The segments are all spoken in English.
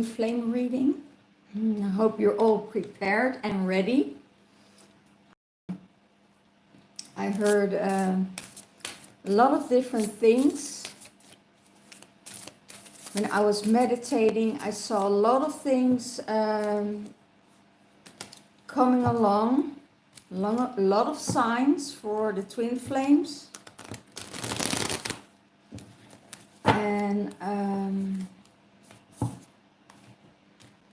Flame reading. I hope you're all prepared and ready. I heard a lot of different things. When I was meditating, I saw a lot of things coming along. A lot of signs for the twin flames. And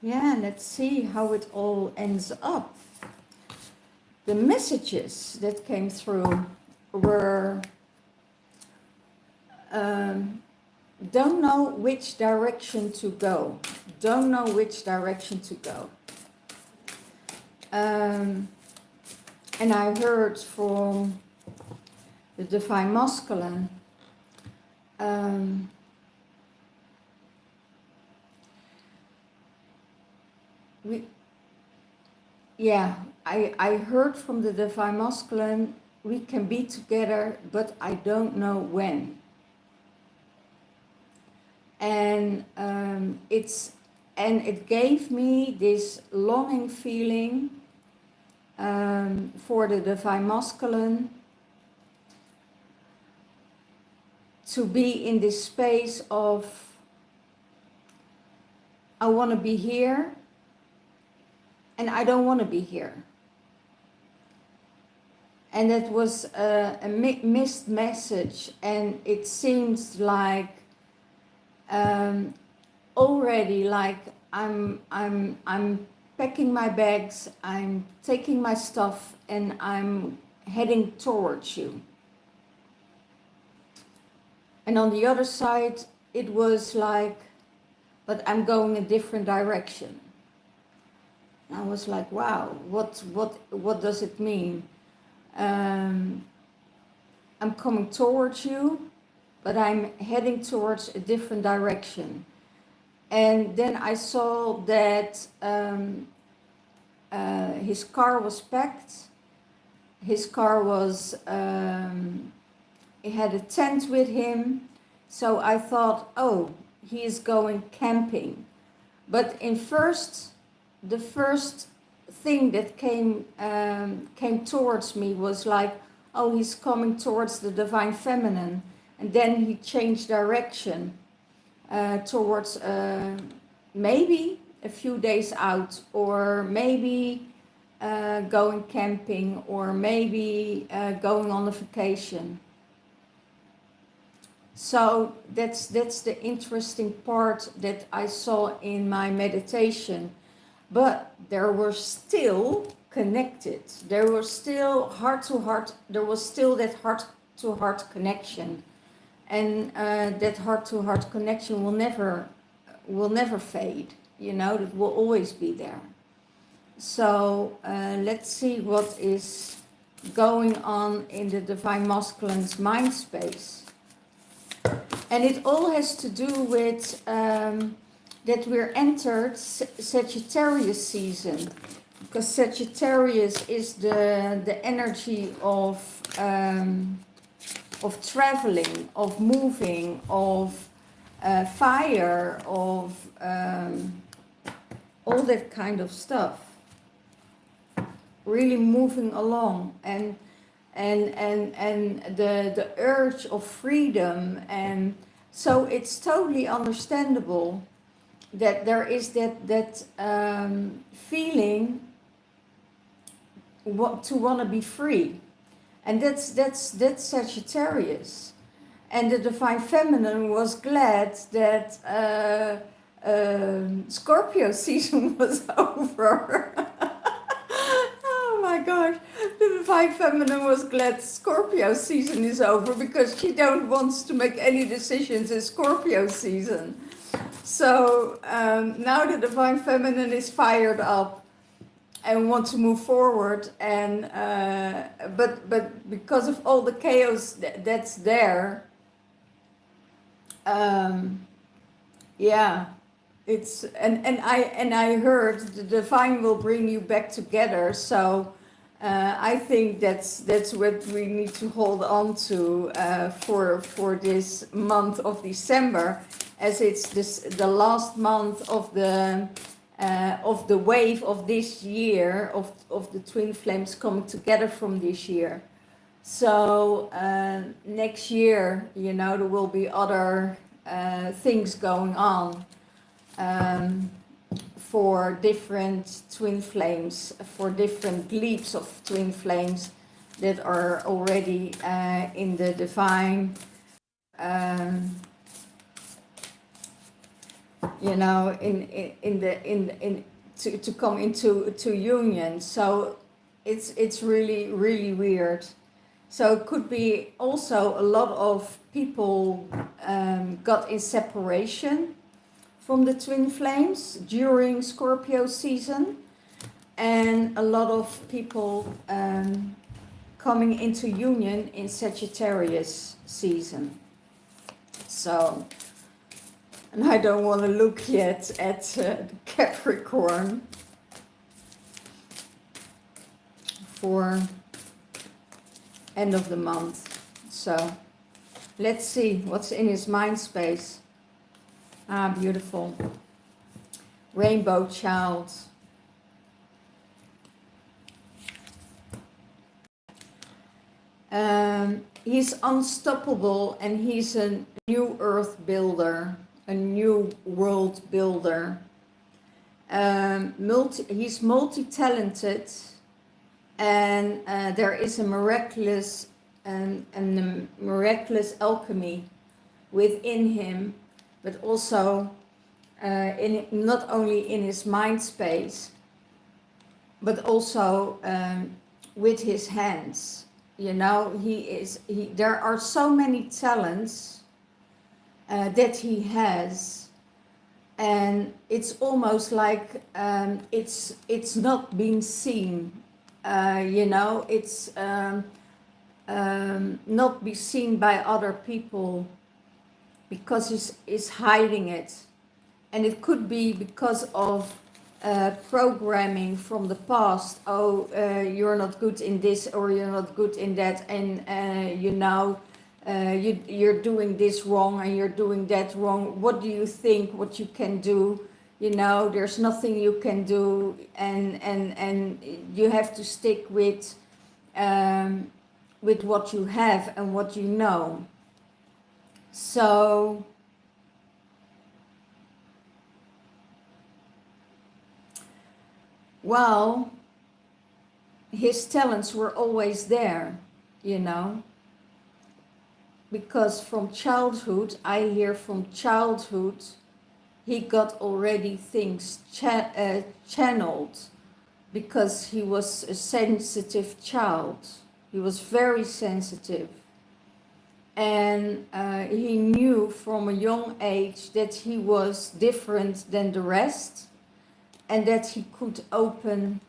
yeah, let's see how it all ends up. The messages that came through were don't know which direction to go. Don't know which direction to go. And I heard from the Divine Masculine I heard from the Divine Masculine, we can be together, but I don't know when. And it gave me this longing feeling for the Divine Masculine to be in this space of, I want to be here and I don't want to be here. And it was a missed message, and it seems like already like I'm packing my bags, I'm taking my stuff, and I'm heading towards you. And on the other side, it was like, but I'm going a different direction. And I was like, wow, what does it mean? I'm coming towards you, but I'm heading towards a different direction. And then I saw that his car was packed. His car was, he had a tent with him. So I thought, oh, he is going camping. But the first thing that came towards me was like, oh, he's coming towards the Divine Feminine. And then he changed direction towards maybe a few days out, or maybe going camping, or maybe going on a vacation. So that's the interesting part that I saw in my meditation. But there were still connected. There was still heart to heart. There was still that heart to heart connection. And that heart-to-heart connection will never fade. You know, it will always be there. So let's see what is going on in the Divine Masculine's mind space. And it all has to do with that we're entered Sagittarius season, because Sagittarius is the energy of traveling, of moving, of fire, of all that kind of stuff. Really moving along, and the urge of freedom. And so it's totally understandable that there is that feeling to want to be free. And that's Sagittarius. And the Divine Feminine was glad that Scorpio season was over. Oh my gosh. The Divine Feminine was glad Scorpio season is over, because she don't want to make any decisions in Scorpio season. So now the Divine Feminine is fired up and want to move forward, and but because of all the chaos that's there, yeah, it's and I heard the Divine will bring you back together. So I think that's what we need to hold on to for this month of December, as it's the last month of the wave of this year, of the twin flames coming together from this year. So next year, you know, there will be other things going on for different twin flames, for different leaps of twin flames that are already in the divine, you know, to come into union. So it's really weird. So it could be also a lot of people got in separation from the twin flames during Scorpio season, and a lot of people coming into union in Sagittarius season. So, and I don't want to look yet at the Capricorn for end of the month. So let's see what's in his mind space. Ah, beautiful. Rainbow child. He's unstoppable, and he's a new earth builder, a new world builder. He's multi-talented, and there is a miraculous miraculous alchemy within him, but also not only in his mind space, but also with his hands. You know, there are so many talents that he has, and it's almost like it's not being seen. You know, it's not be seen by other people because he's hiding it. And it could be because of programming from the past. Oh, you're not good in this, or you're not good in that, and you know, you're doing this wrong and you're doing that wrong. What do you think what you can do? You know, there's nothing you can do, and you have to stick with what you have and what you know. So well, his talents were always there, you know, because from childhood, I hear from childhood, he got already things channeled, because he was a sensitive child. He was very sensitive. And he knew from a young age that he was different than the rest, and that he could open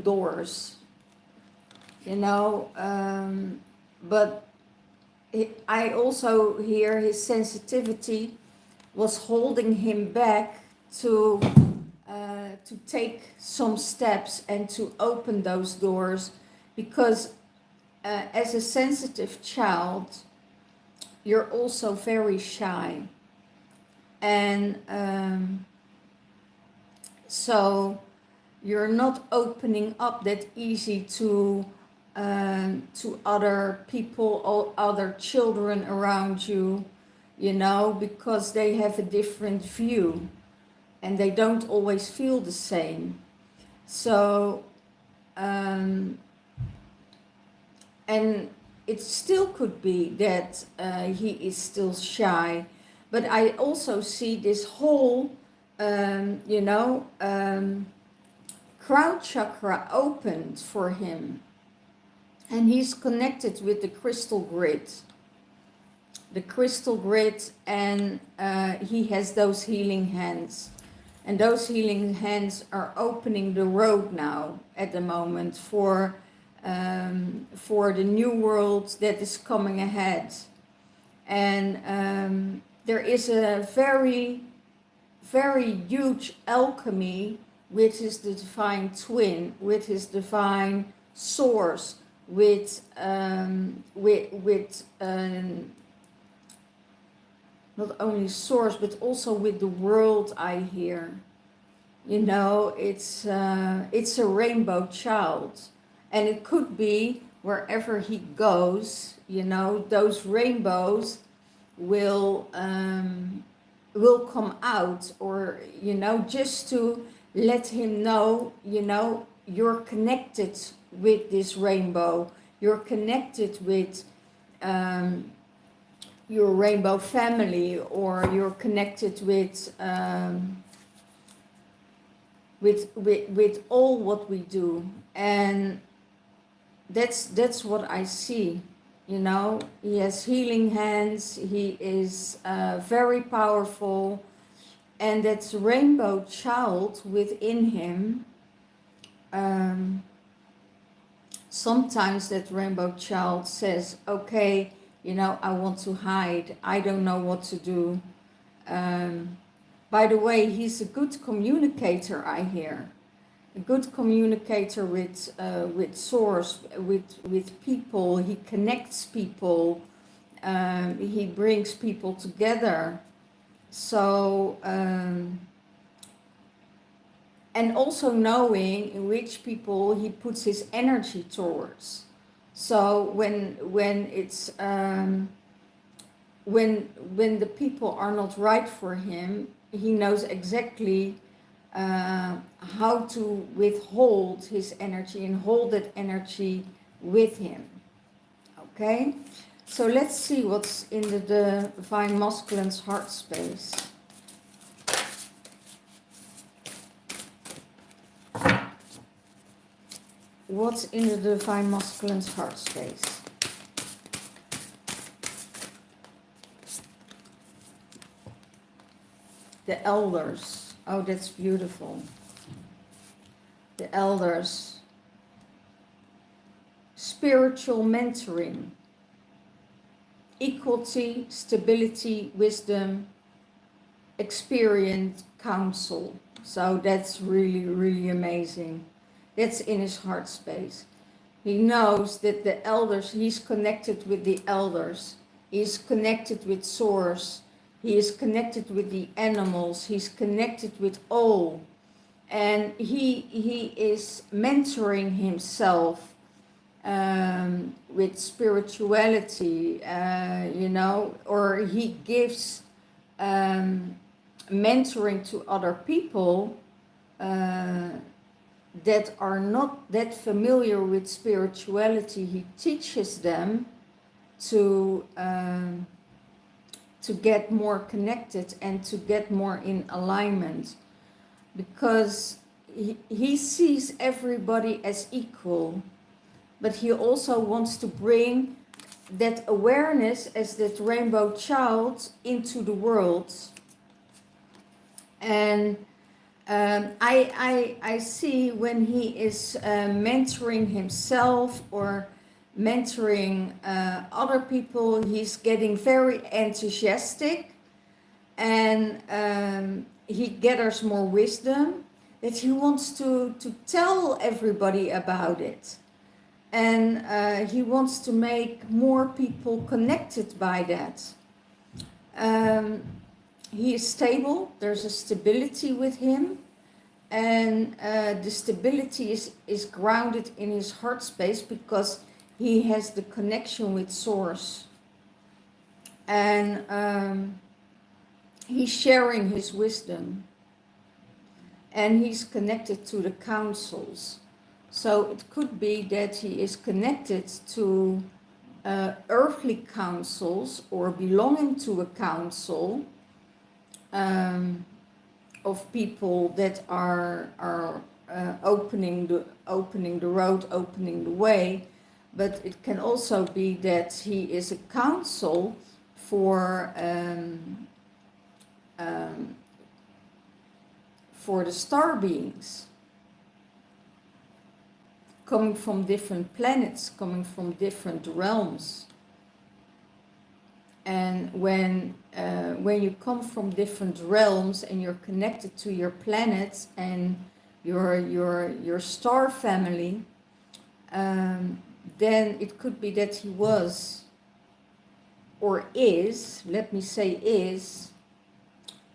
doors, you know. But I also hear his sensitivity was holding him back to take some steps and to open those doors, because as a sensitive child, you're also very shy, and so you're not opening up that easy to other people or other children around you, you know, because they have a different view and they don't always feel the same. So and it still could be that he is still shy, but I also see this whole you know, crown chakra opened for him, and he's connected with the crystal grid, and he has those healing hands, and those healing hands are opening the road now at the moment for the new world that is coming ahead. And there is a very huge alchemy with his divine twin, with his divine source, with not only source, but also with the world, I hear. You know, it's a rainbow child, and it could be wherever he goes, you know, those rainbows will come out, or you know, just to let him know, you know, you're connected with this rainbow, you're connected with your rainbow family, or you're connected with all what we do. And that's what I see. You know, he has healing hands, he is very powerful, and that rainbow child within him, sometimes that rainbow child says, okay, you know, I want to hide, I don't know what to do. By the way, he's a good communicator, I hear. A good communicator with source, with people. He connects people. He brings people together. So, and also knowing in which people he puts his energy towards. So when it's when the people are not right for him, he knows exactly how to withhold his energy and hold that energy with him. Okay, so let's see what's in the Divine Masculine's heart space. What's in the Divine Masculine's heart space? The elders. Oh, that's beautiful. The elders. Spiritual mentoring. Equality, stability, wisdom, experience, counsel. So that's really, really amazing. That's in his heart space. He knows that the elders, he's connected with the elders. He's connected with source. He is connected with the animals. He's connected with all. And he is mentoring himself with spirituality, you know, or he gives mentoring to other people that are not that familiar with spirituality. He teaches them to get more connected and to get more in alignment, because he sees everybody as equal, but he also wants to bring that awareness as that rainbow child into the world. And I see when he is mentoring himself or mentoring other people, he's getting very enthusiastic, and he gathers more wisdom, that he wants to tell everybody about it. And he wants to make more people connected by that. He is stable, there's a stability with him, and the stability is grounded in his heart space, because he has the connection with source. And he's sharing his wisdom, and he's connected to the councils. So it could be that he is connected to earthly councils, or belonging to a council of people that are opening the road, opening the way. But it can also be that he is a council for the star beings, coming from different planets, coming from different realms. And when you come from different realms and you're connected to your planets and your star family, then it could be that he was, or is, let me say is,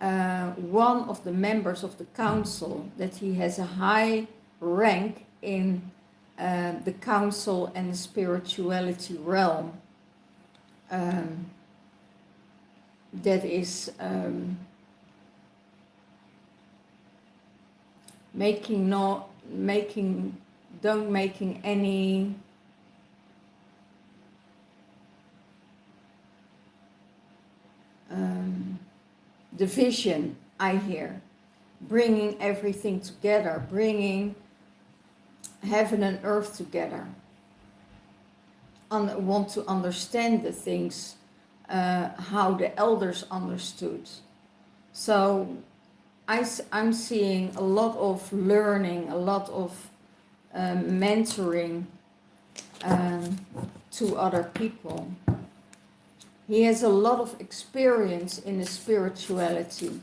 one of the members of the council, that he has a high rank in the council and the spirituality realm. That is don't making any division, I hear. Bringing everything together, bringing heaven and earth together. Want to understand the things, how the elders understood. So I'm seeing a lot of learning, a lot of mentoring to other people. He has a lot of experience in the spirituality.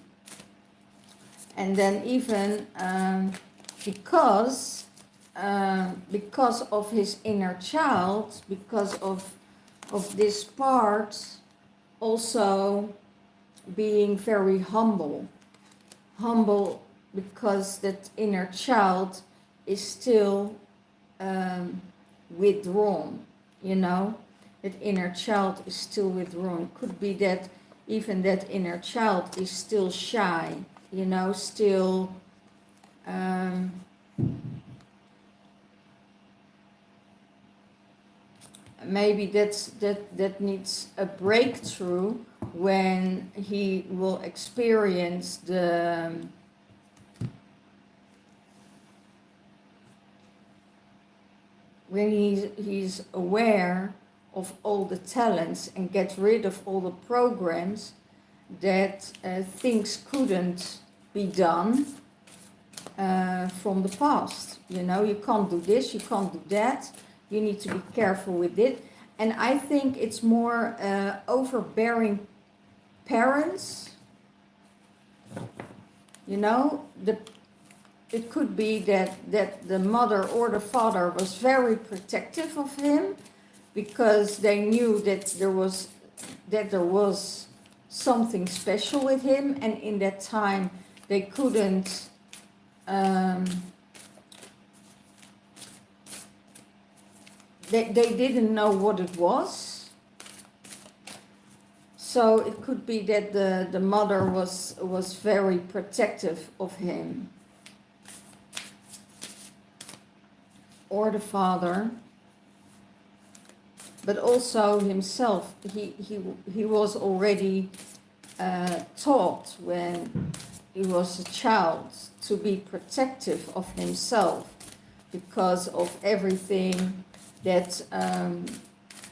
And then even because of his inner child, because of this part, also being very humble because that inner child is still withdrawn, you know, that inner child is still withdrawn. Could be that even that inner child is still shy, you know, still maybe that needs a breakthrough when he will experience when he's aware of all the talents and get rid of all the programs that things couldn't be done from the past. You know, you can't do this, you can't do that, you need to be careful with it. And I think it's more overbearing parents, you know, it could be that the mother or the father was very protective of him because they knew that there was something special with him, and in that time they couldn't they didn't know what it was. So it could be that the mother was very protective of him, or the father, but also himself. He was already taught when he was a child to be protective of himself because of everything that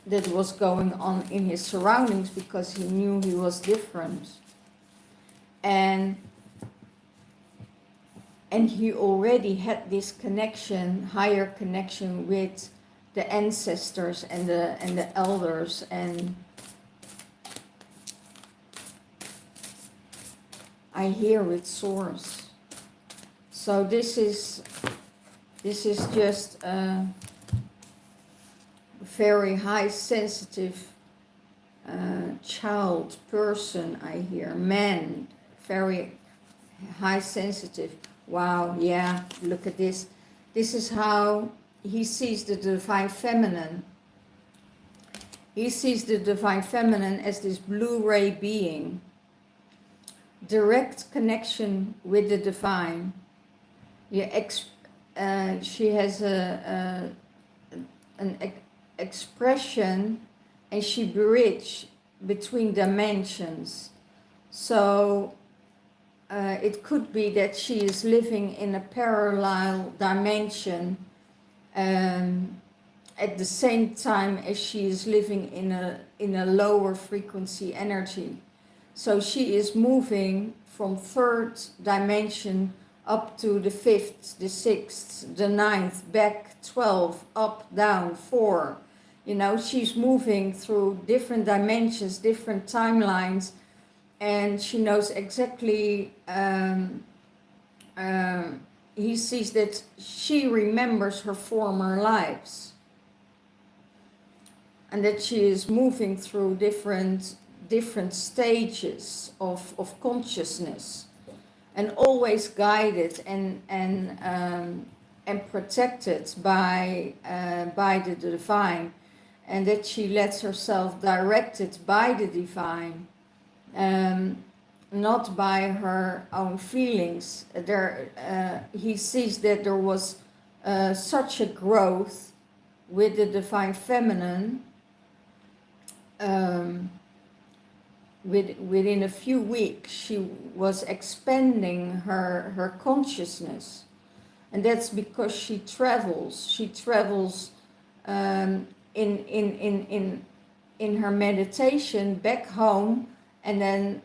that was going on in his surroundings, because he knew he was different. And he already had this connection, higher connection with the ancestors and the elders, and I hear with source. So this is just a very high sensitive child person, I hear. Man, very high sensitive. Wow, yeah, look at this. This is how he sees the divine feminine. He sees the divine feminine as this blue ray being. Direct connection with the divine. She has an expression, and she bridges between dimensions. So it could be that she is living in a parallel dimension at the same time as she is living in a lower frequency energy. So she is moving from third dimension up to the fifth, the sixth, the ninth, back 12, up, down, 4. You know, she's moving through different dimensions, different timelines, and she knows exactly, he sees that she remembers her former lives. and that she is moving through different stages of consciousness, and always guided and protected by the divine, and that she lets herself directed by the divine, not by her own feelings. He sees that there was such a growth with the divine feminine. Within a few weeks, she was expanding her consciousness, and that's because she travels. She travels in her meditation back home, and then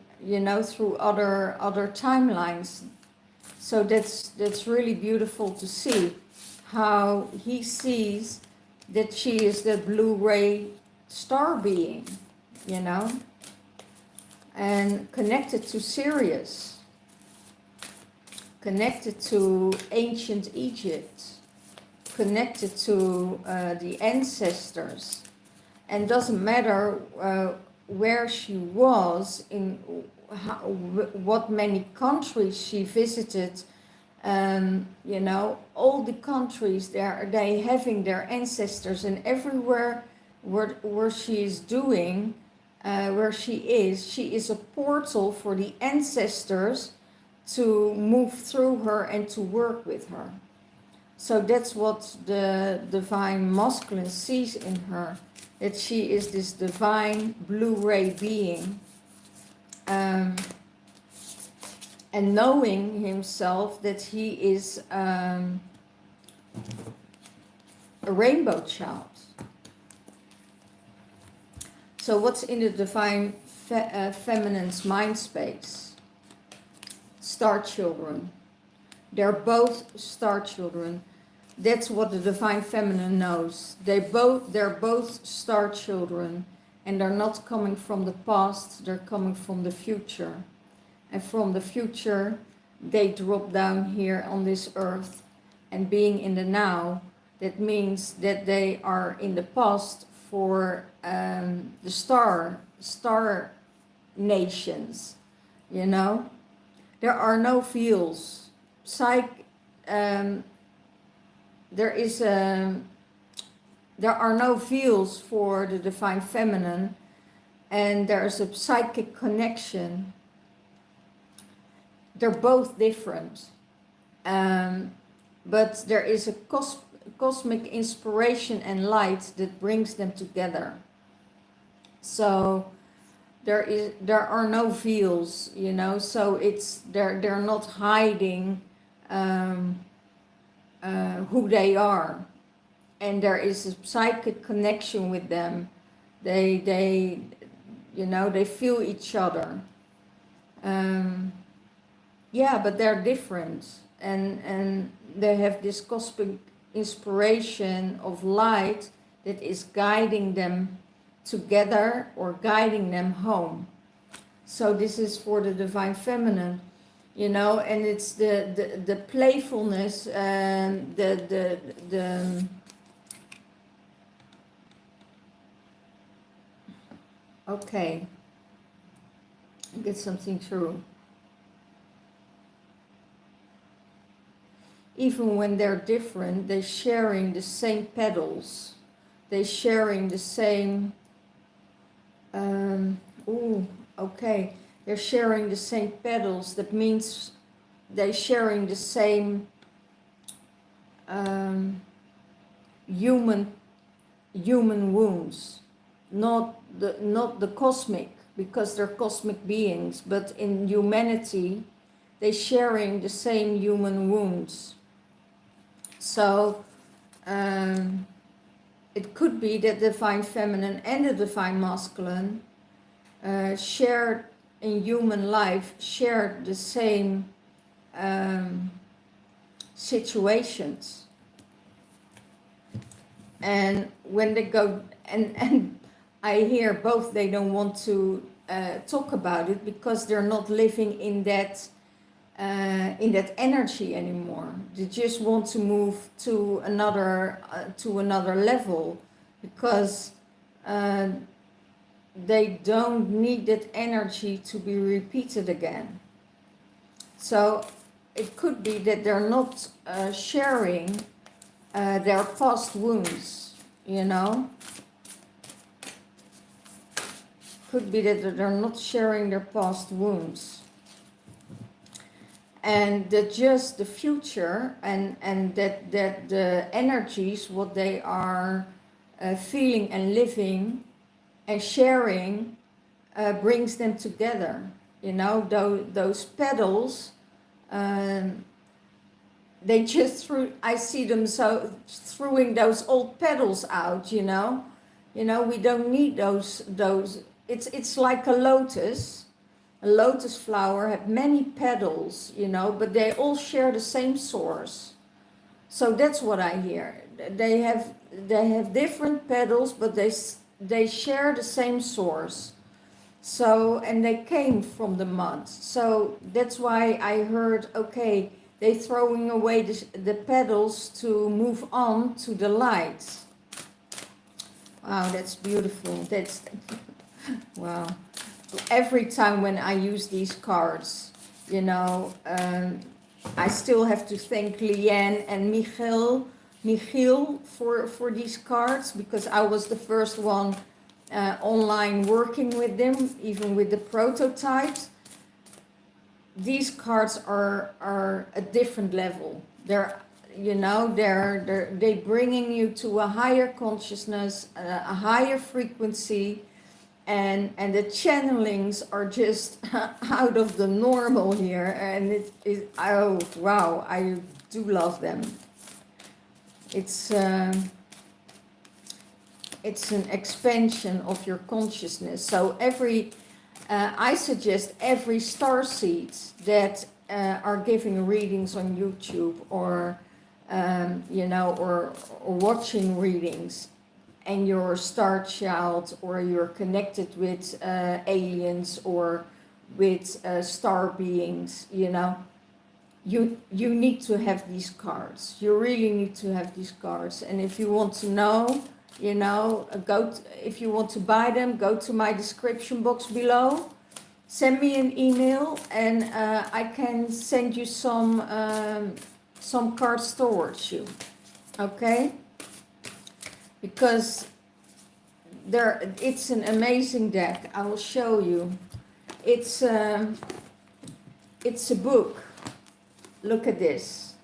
through other timelines. So that's really beautiful to see how he sees that she is that blue ray star being, and connected to Sirius, connected to ancient Egypt, connected to the ancestors. And doesn't matter where she was, in what many countries she visited, all the countries, they having their ancestors, and everywhere where she is doing, where she is a portal for the ancestors to move through her and to work with her. So that's what the divine masculine sees in her, that she is this divine blue ray being, and knowing himself that he is a rainbow child. So what's in the divine feminine's mind space? Star children. They're both star children. That's what the divine feminine knows. They're both star children, and they're not coming from the past, they're coming from the future. And from the future, they drop down here on this earth, and being in the now, that means that they are in the past for the star nations, There are no fields. There are no fields for the divine feminine, and there's a psychic connection. They're both different, but there is a cosmic inspiration and light that brings them together. So there are no veils, so they're not hiding who they are, and there is a psychic connection with them. They feel each other. But they're different, and they have this cosmic inspiration of light that is guiding them together or guiding them home. So this is for the divine feminine, and it's the playfulness, okay, get something through. Even when they're different, they're sharing the same petals. They're sharing the same, they're sharing the same petals. That means they're sharing the same human wounds. Not the cosmic, because they're cosmic beings, but in humanity, they're sharing the same human wounds. So it could be that the divine feminine and the divine masculine shared in human life, shared the same situations. And when they go, and I hear both, they don't want to talk about it because they're not living in that energy anymore. They just want to move to another level, because uh, they don't need that energy to be repeated again. So it could be that they're not sharing their past wounds, you know. Could be that they're not sharing their past wounds. And that just the future and that the energies, what they are feeling and living and sharing brings them together. You know, those petals, they just threw, I see them so throwing those old petals out, you know. You know, we don't need those, it's like a lotus. A lotus flower have many petals, you know, but they all share the same source. So that's what I hear. They have different petals, but they share the same source. So, and they came from the mud. So that's why I heard, okay, they throwing away the petals to move on to the light. Wow, that's beautiful. That's wow. Every time when I use these cards, you know, I still have to thank Liane and Michiel for these cards, because I was the first one online working with them, even with the prototypes. These cards are a different level. They're, you know, they bringing you to a higher consciousness, a higher frequency. And the channelings are just out of the normal here, and oh wow, I do love them. It's an expansion of your consciousness. So I suggest every starseed that are giving readings on YouTube or you know, or watching readings, and you're a star child, or you're connected with aliens or with star beings, you know, you need to have these cards. You really need to have these cards. And if you want to know, you know, if you want to buy them, go to my description box below. Send me an email, and I can send you some cards towards you. Okay? Because it's an amazing deck. I will show you. It's a book. Look at this.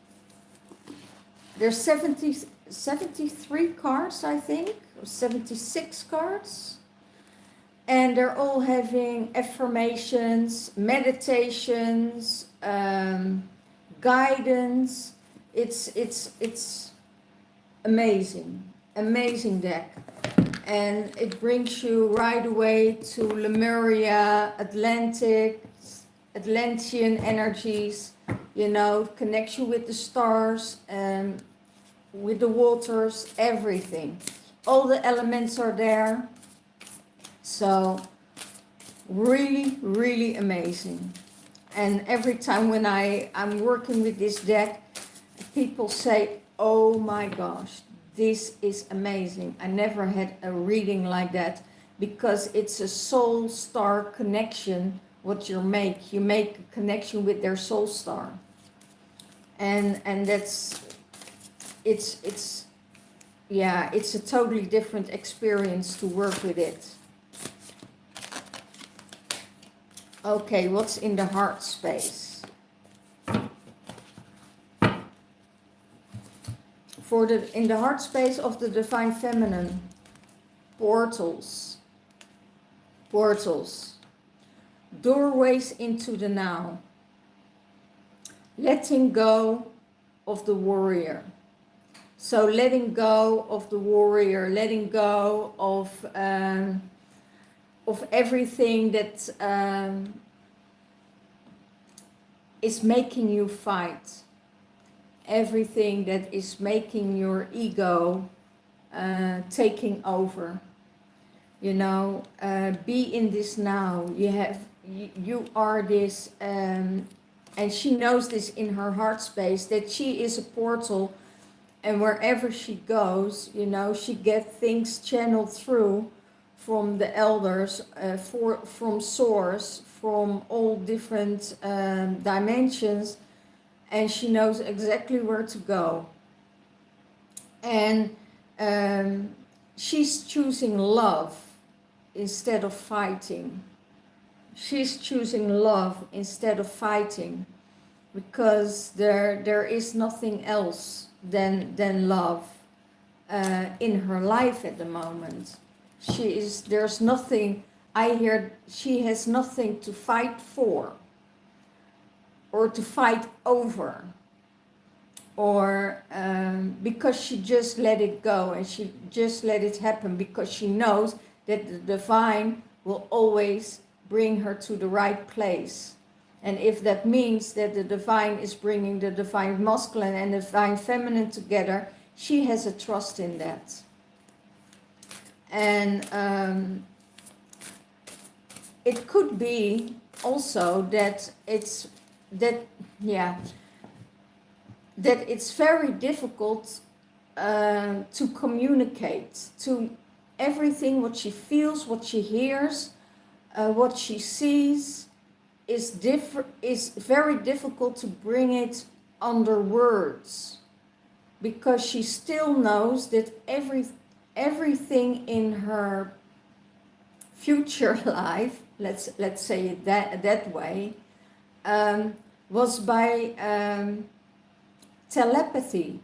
There's 73 cards, I think, or 76 cards. And they're all having affirmations, meditations, guidance. It's amazing deck. And it brings you right away to Lemuria, Atlantean energies, you know, connects you with the stars, with the waters, everything. All the elements are there. So really, really amazing. And every time when I'm working with this deck, people say, oh my gosh, this is amazing. I never had a reading like that, because it's a soul star connection. What you make a connection with their soul star, and it's yeah, it's a totally different experience to work with it. Okay, what's in the heart space? In the heart space of the divine feminine, portals, doorways into the now, letting go of the warrior. So letting go of the warrior, letting go of everything that is making you fight. Everything that is making your ego taking over. You know, be in this now. You are this, and she knows this in her heart space, that she is a portal, and wherever she goes, you know, she gets things channeled through from the elders, from source, from all different dimensions, and she knows exactly where to go. And she's choosing love instead of fighting. She's choosing love instead of fighting, because there is nothing else than love in her life at the moment. There's nothing, I hear, she has nothing to fight for or to fight over, or because she just let it go and she just let it happen, because she knows that the divine will always bring her to the right place. And if that means that the divine is bringing the divine masculine and the divine feminine together, she has a trust in that. And it could be also that it's very difficult to communicate to everything, what she feels, what she hears, what she sees is very difficult to bring it under words, because she still knows that everything in her future life, let's say it that way, was by telepathy.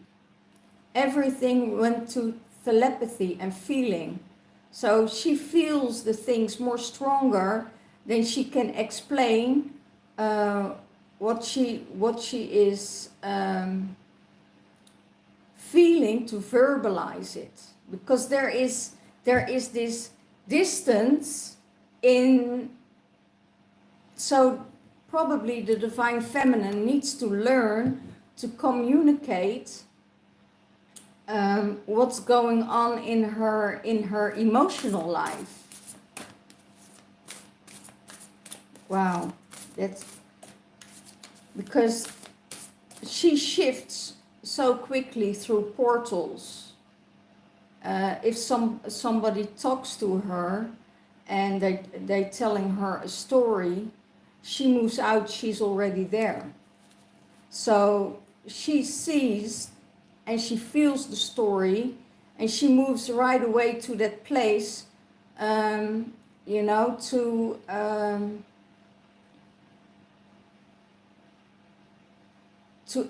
Everything went to telepathy and feeling. So she feels the things more stronger than she can explain what she is feeling, to verbalize it, because there is this distance in. So probably the divine feminine needs to learn to communicate what's going on in her emotional life. Wow, that's because she shifts so quickly through portals. If somebody talks to her and they telling her a story, she moves out, she's already there. So she sees and she feels the story, and she moves right away to that place, to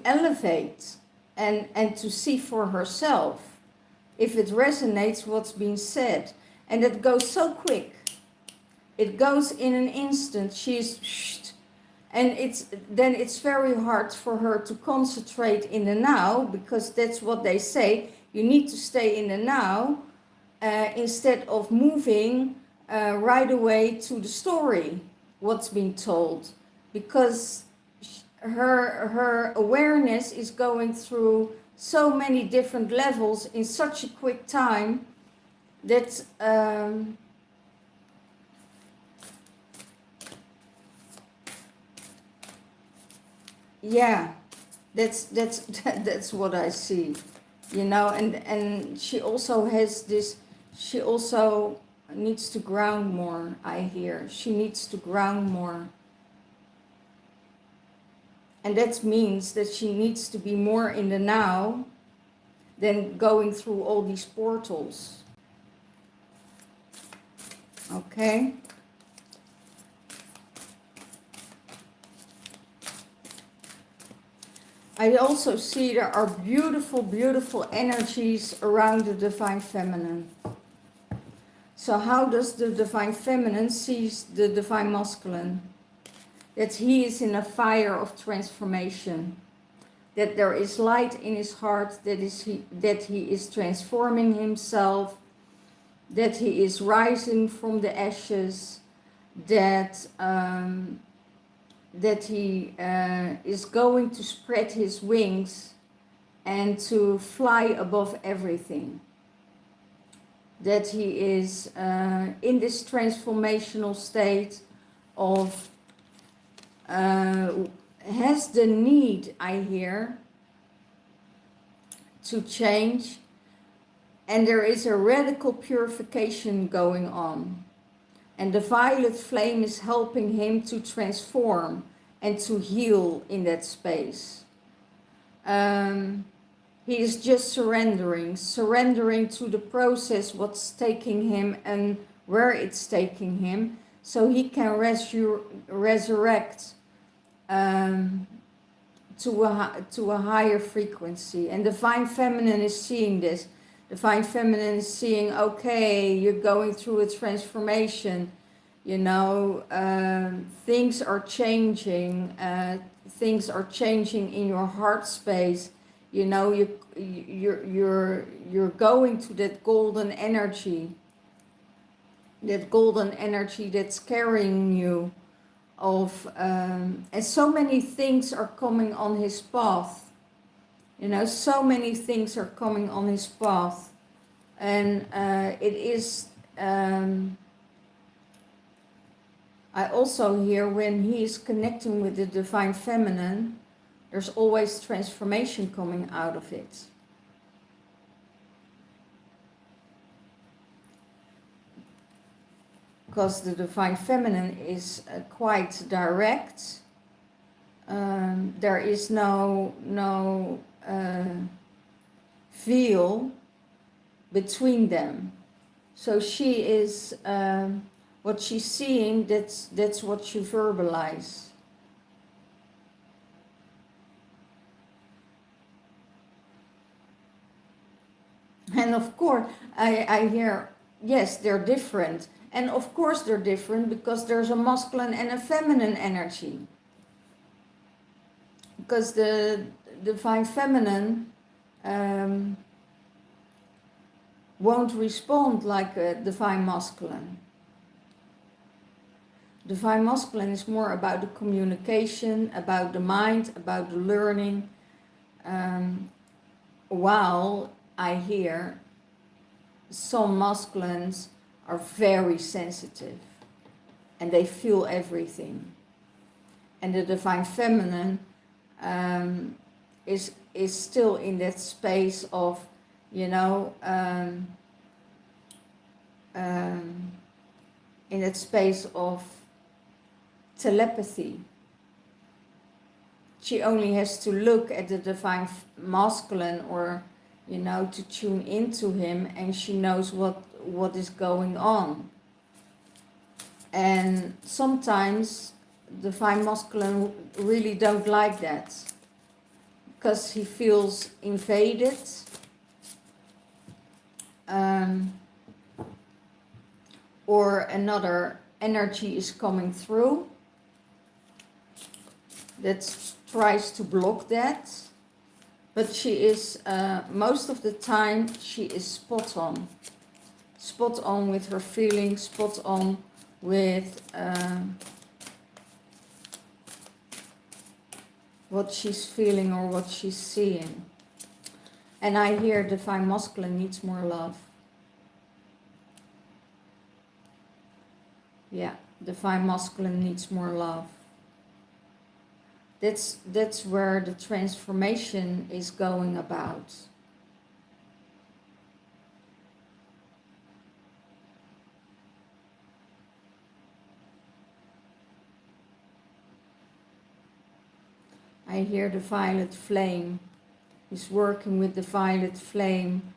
elevate and to see for herself if it resonates what's being said. And it goes so quick. It goes in an instant. And it's very hard for her to concentrate in the now, because that's what they say. You need to stay in the now instead of moving right away to the story, what's being told, because her awareness is going through so many different levels in such a quick time that that's what I see, and she also has this, she also needs to ground more, I hear. She needs to ground more. And that means that she needs to be more in the now than going through all these portals. Okay? I also see there are beautiful, beautiful energies around the divine feminine. So how does the divine feminine see the divine masculine? That he is in a fire of transformation, that there is light in his heart, that he is transforming himself, that he is rising from the ashes, that he is going to spread his wings and to fly above everything. That he is in this transformational state of has the need, I hear, to change And there is a radical purification going on. And the violet flame is helping him to transform and to heal in that space. He is just surrendering to the process, what's taking him and where it's taking him, so he can resurrect to a higher frequency. And Divine Feminine is seeing this. Divine Feminine is seeing, okay, you're going through a transformation, you know, things are changing in your heart space, you know, you're going to that golden energy that's carrying you of, and so many things are coming on his path. You know, so many things are coming on his path. And it is, I also hear when he is connecting with the Divine Feminine, there's always transformation coming out of it. Because the Divine Feminine is quite direct. There is no veil between them. So she is, what she's seeing, that's what she verbalizes. And of course, I hear, yes, they're different. And of course they're different because there's a masculine and a feminine energy. Because the Divine Feminine won't respond like a Divine Masculine. Divine Masculine is more about the communication, about the mind, about the learning. While I hear some masculines are very sensitive and they feel everything. And the Divine Feminine is still in that space of, you know, in that space of telepathy. She only has to look at the Divine Masculine, or, you know, to tune into him, and she knows what is going on. And sometimes Divine Masculine really don't like that, because he feels invaded, or another energy is coming through that tries to block that. But she is, most of the time, she is spot on with her feelings, spot on with what she's feeling or what she's seeing. And I hear Divine Masculine needs more love. Yeah, Divine Masculine needs more love. That's where the transformation is going about. I hear the violet flame. He's working with the violet flame,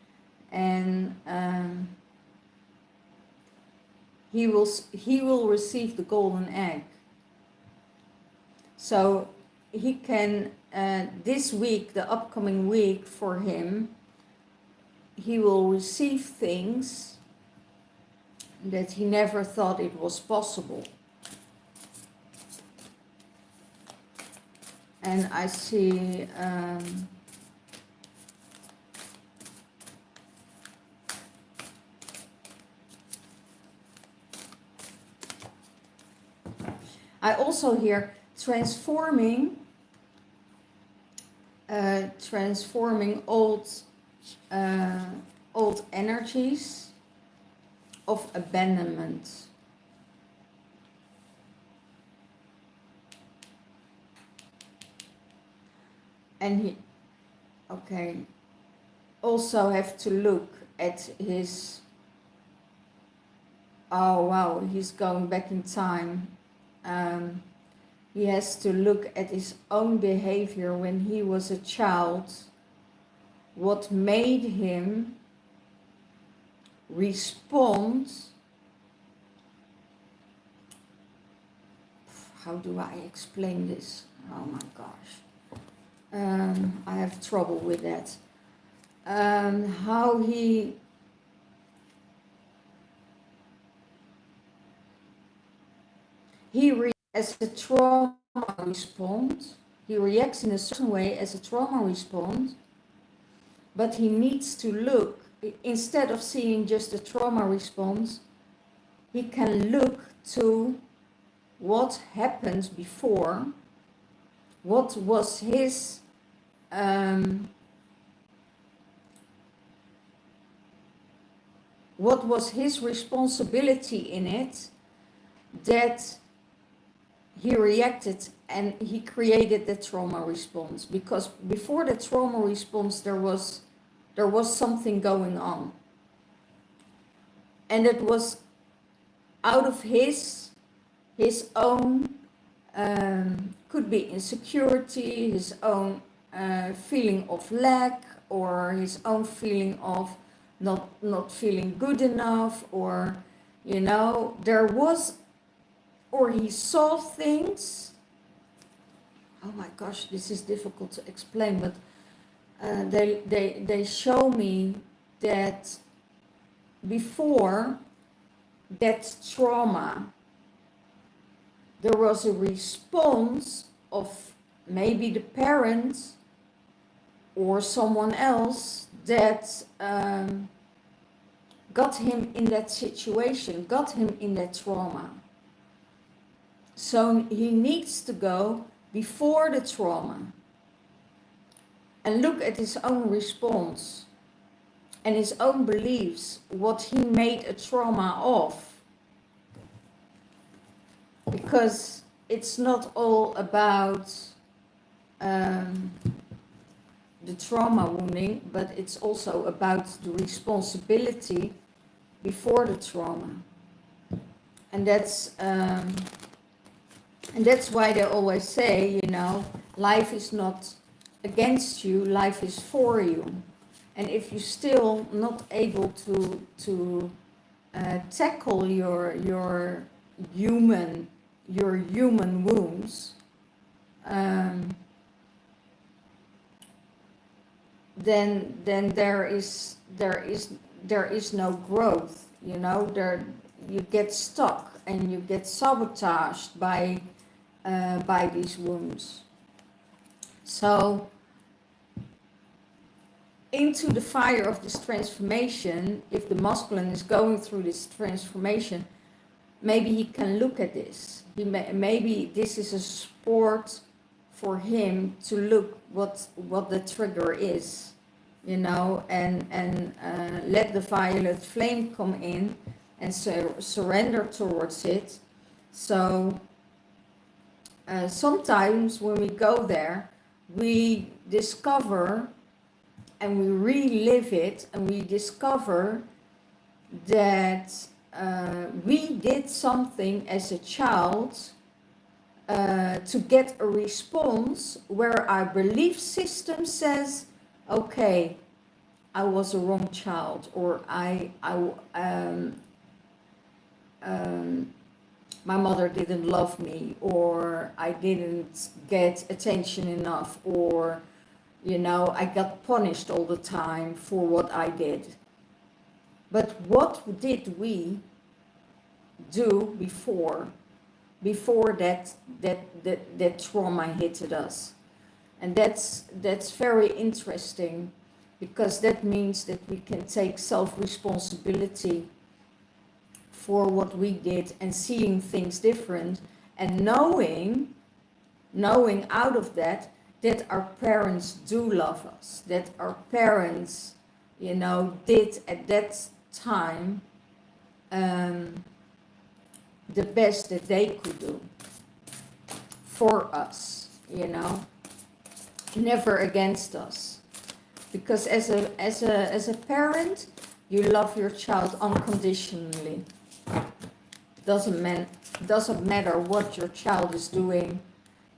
and he will receive the golden egg. So he can, this week, the upcoming week for him, he will receive things that he never thought it was possible. And I see I also hear transforming old energies of abandonment. And he, okay, also have to look at his, oh wow, he's going back in time. He has to look at his own behavior when he was a child, what made him respond. How do I explain this? Oh my gosh. I have trouble with that. How he reacts as a trauma response. He reacts in a certain way as a trauma response, but he needs to look, instead of seeing just a trauma response, he can look to what happened before, what was his responsibility in it, that he reacted and he created the trauma response. Because before the trauma response there was something going on, and it was out of his own, could be insecurity, his own feeling of lack, or his own feeling of not feeling good enough, or there was, or he saw things. Oh my gosh, this is difficult to explain, but they show me that before that trauma there was a response of maybe the parents or someone else that got him in that situation, got him in that trauma. So he needs to go before the trauma and look at his own response and his own beliefs, what he made a trauma of. Because it's not all about the trauma wounding, but it's also about the responsibility before the trauma. And that's why they always say, life is not against you, life is for you. And if you're still not able to tackle your human wounds, then there is no growth. You get stuck and you get sabotaged by these wounds. So into the fire of this transformation, if the masculine is going through this transformation, maybe he can look at this. Maybe this is a sport for him to look what the trigger is, and let the violet flame come in and surrender towards it. So sometimes when we go there, we discover and we relive it, and we discover that we did something as a child to get a response where our belief system says, okay, I was a wrong child, or my mother didn't love me, or I didn't get attention enough, or I got punished all the time for what I did. But what did we do before that trauma hit us? And that's very interesting, because that means that we can take self-responsibility for what we did and seeing things different, and knowing out of that our parents do love us, that our parents, did at that time the best that they could do for us, never against us. Because as a parent, You love your child unconditionally. Doesn't matter what your child is doing.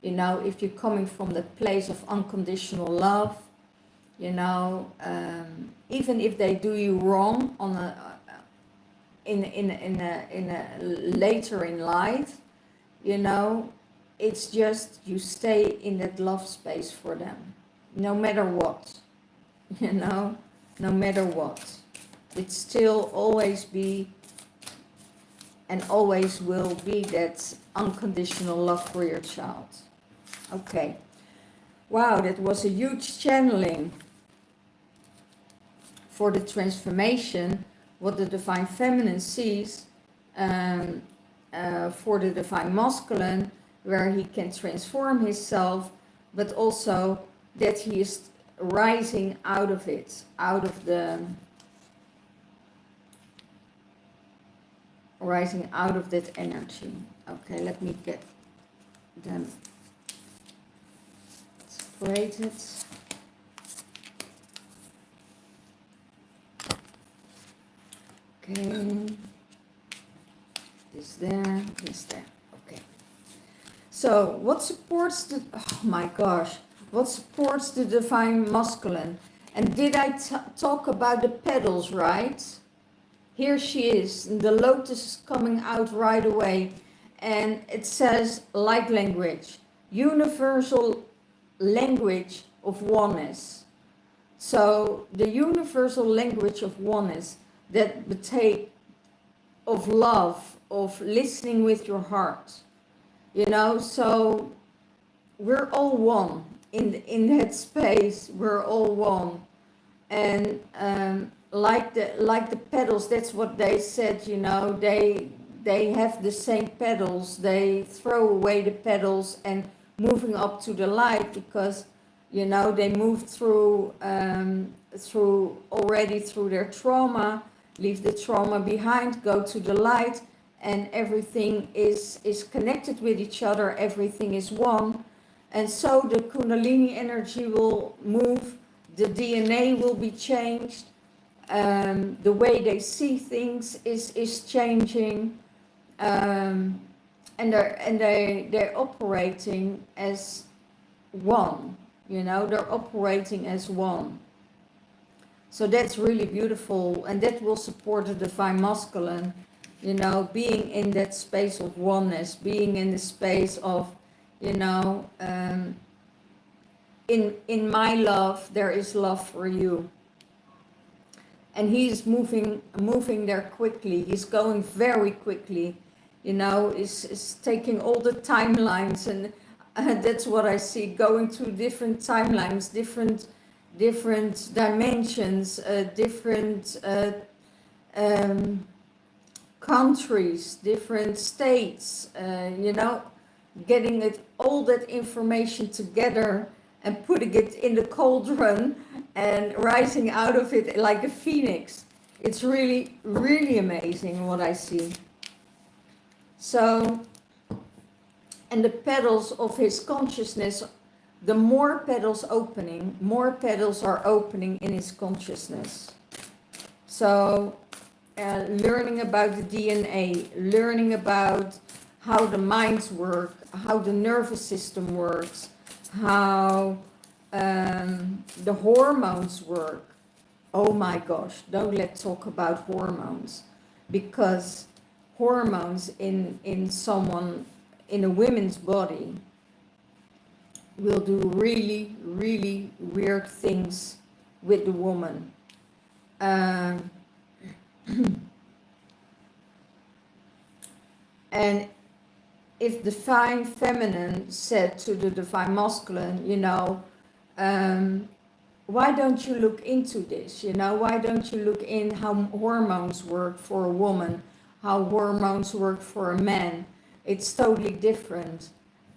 You know, if you're coming from the place of unconditional love, you know, even if they do you wrong on in a later in life, you know, it's just you stay in that love space for them, no matter what, you know, no matter what. It still always be and always will be that unconditional love for your child. Okay. Wow, that was a huge channeling for the transformation, what the Divine Feminine sees, for the Divine Masculine, where he can transform himself, but also that he is rising out of it, rising out of that energy. Okay, let me get them separated. Okay, this there, this there. Okay. So, what supports the? Oh my gosh, what supports the Divine Masculine? And did I talk about the petals, right? Here she is, and the lotus is coming out right away, and it says light language, universal language of oneness. So the universal language of oneness, that betake of love, of listening with your heart, you know. So we're all one in that space. We're all one, and like the petals, that's what they said, you know, they have the same petals. They throw away the petals and moving up to the light, because, you know, they moved through their trauma, leave the trauma behind, go to the light, and everything is connected with each other, everything is one. And so the Kundalini energy will move, the DNA will be changed, the way they see things is changing, and they're operating as one, you know, they're operating as one. So that's really beautiful, and that will support the Divine Masculine, you know, being in that space of oneness, being in the space of, you know, in my love there is love for you. And he's moving there quickly. He's going very quickly, you know, is taking all the timelines, and that's what I see, going through different timelines, different dimensions, different countries, different states, you know, getting all that information together and putting it in the cauldron and rising out of it like a phoenix. It's really, really amazing what I see. So, and the petals of his consciousness, the more petals are opening in his consciousness. So, learning about the DNA, learning about how the minds work, how the nervous system works, how the hormones work. Oh my gosh, don't let's talk about hormones, because hormones in a woman's body will do really, really weird things with the woman. And if the Divine Feminine said to the Divine Masculine, you know, why don't you look into this? You know, why don't you look in how hormones work for a woman, how hormones work for a man? It's totally different.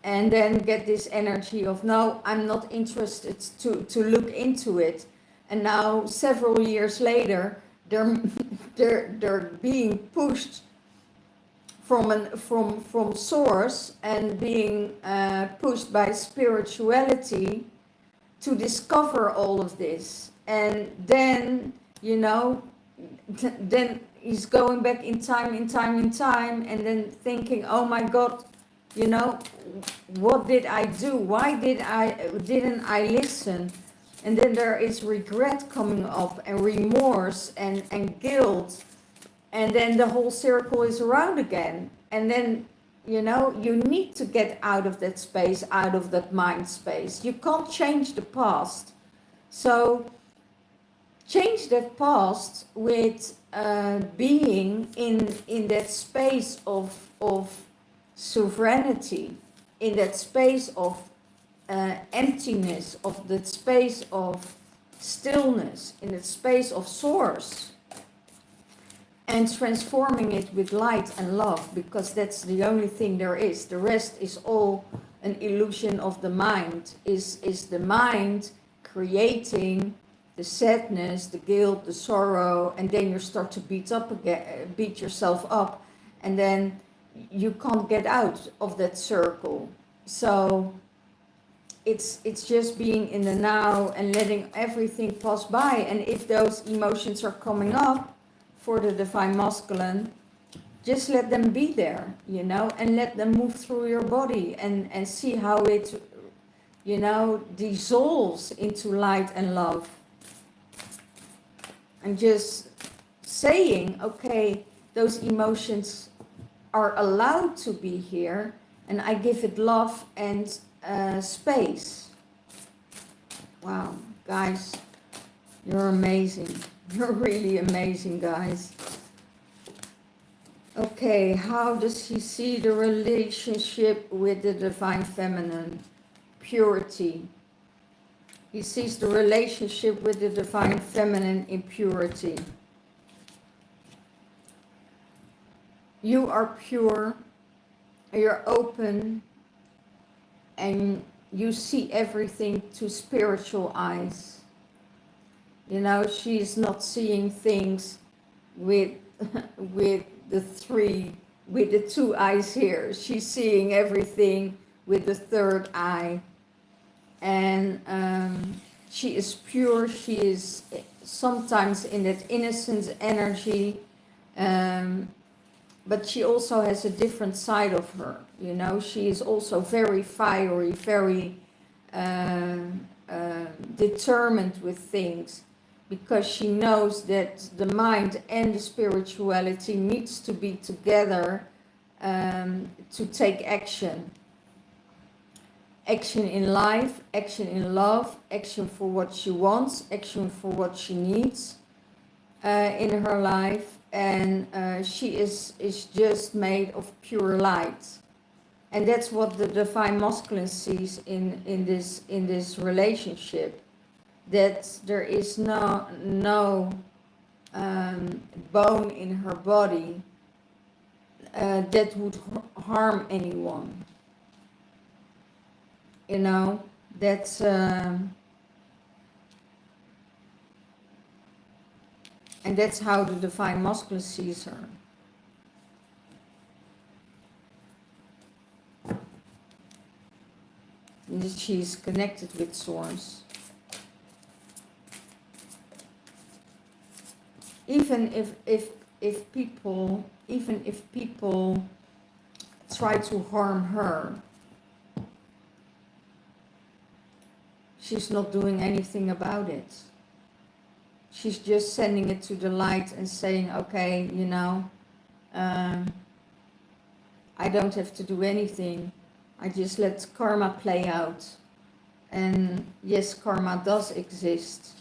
And then get this energy of, no, I'm not interested to look into it. And now several years later, they're being pushed from source and being pushed by spirituality to discover all of this. And then, you know, then he's going back in time, and then thinking, oh my God, you know, what did I do? Why didn't I listen? And then there is regret coming up, and remorse, and guilt, and then the whole circle is around again. And then, you know, you need to get out of that space, out of that mind space. You can't change the past. So change that past with being in that space of sovereignty, in that space of emptiness, of that space of stillness, in that space of source, and transforming it with light and love, because that's the only thing there is. The rest is all an illusion of the mind, is the mind creating the sadness, the guilt, the sorrow, and then you start to beat yourself up, and then you can't get out of that circle. So it's just being in the now and letting everything pass by. And if those emotions are coming up for the divine masculine, just let them be there, you know, and let them move through your body, and see how it, you know, dissolves into light and love. And just saying, okay, those emotions are allowed to be here, and I give it love and space. Wow, guys, you're amazing. You're really amazing, guys. Okay, how does he see the relationship with the divine feminine? Purity. He sees the relationship with the divine feminine in purity. You are pure, you're open, and you see everything to spiritual eyes. You know, she's not seeing things with with the two eyes here. She's seeing everything with the third eye. And she is pure. She is sometimes in that innocent energy, but she also has a different side of her. You know, she is also very fiery, very determined with things, because she knows that the mind and the spirituality needs to be together to take action. Action in life, action in love, action for what she wants, action for what she needs in her life. And she is just made of pure light. And that's what the divine masculine sees in this relationship. That there is no bone in her body that would harm anyone. You know, that's and that's how the divine masculine sees her. And that she's connected with source. Even if people try to harm her, she's not doing anything about it. She's just sending it to the light and saying, okay, you know, I don't have to do anything. I just let karma play out. And yes, karma does exist.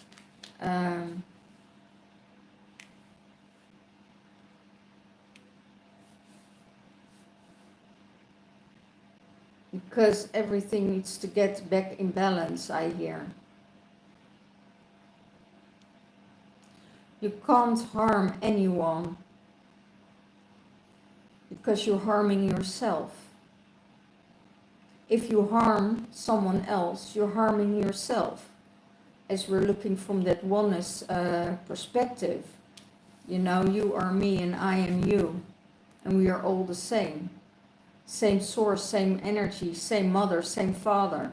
Because everything needs to get back in balance, I hear. You can't harm anyone because you're harming yourself. If you harm someone else, you're harming yourself. As we're looking from that oneness perspective, you know, you are me and I am you, and we are all the same. Same source, same energy, same mother, same father.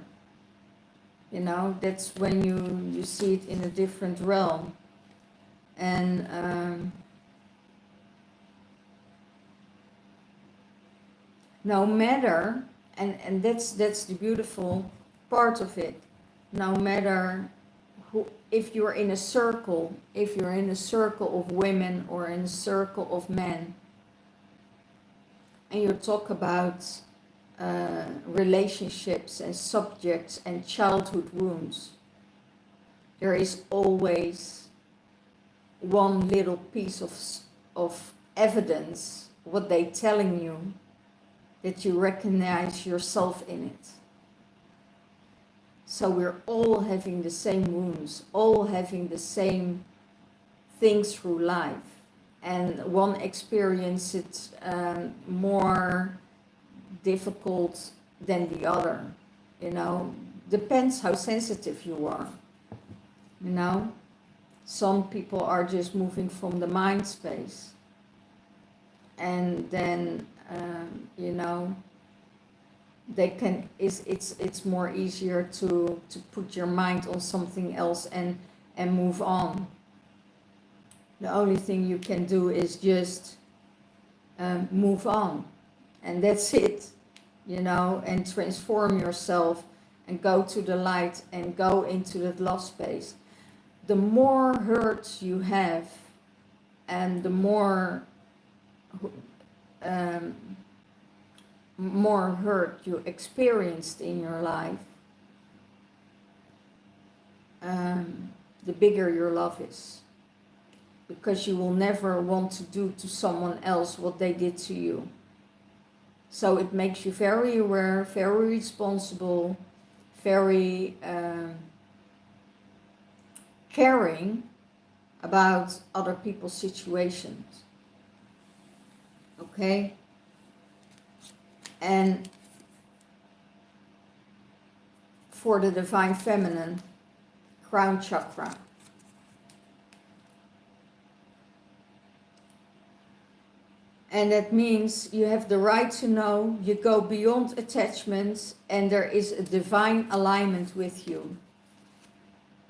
You know, that's when you see it in a different realm. And no matter, and that's the beautiful part of it, no matter who, if you're in a circle, if you're in a circle of women or in a circle of men, and you talk about relationships and subjects and childhood wounds, there is always one little piece of evidence, what they're telling you, that you recognize yourself in it. So we're all having the same wounds, all having the same things through life. And one experience it more difficult than the other, you know. Depends how sensitive you are, you know. Some people are just moving from the mind space. And then, you know, they can, it's more easier to put your mind on something else and move on. The only thing you can do is just move on, and that's it, you know, and transform yourself and go to the light and go into that love space. The more hurt you have and the more hurt you experienced in your life, the bigger your love is. Because you will never want to do to someone else what they did to you. So it makes you very aware, very responsible, very caring about other people's situations. Okay? And for the Divine Feminine, crown chakra. And that means you have the right to know, you go beyond attachments, and there is a divine alignment with you.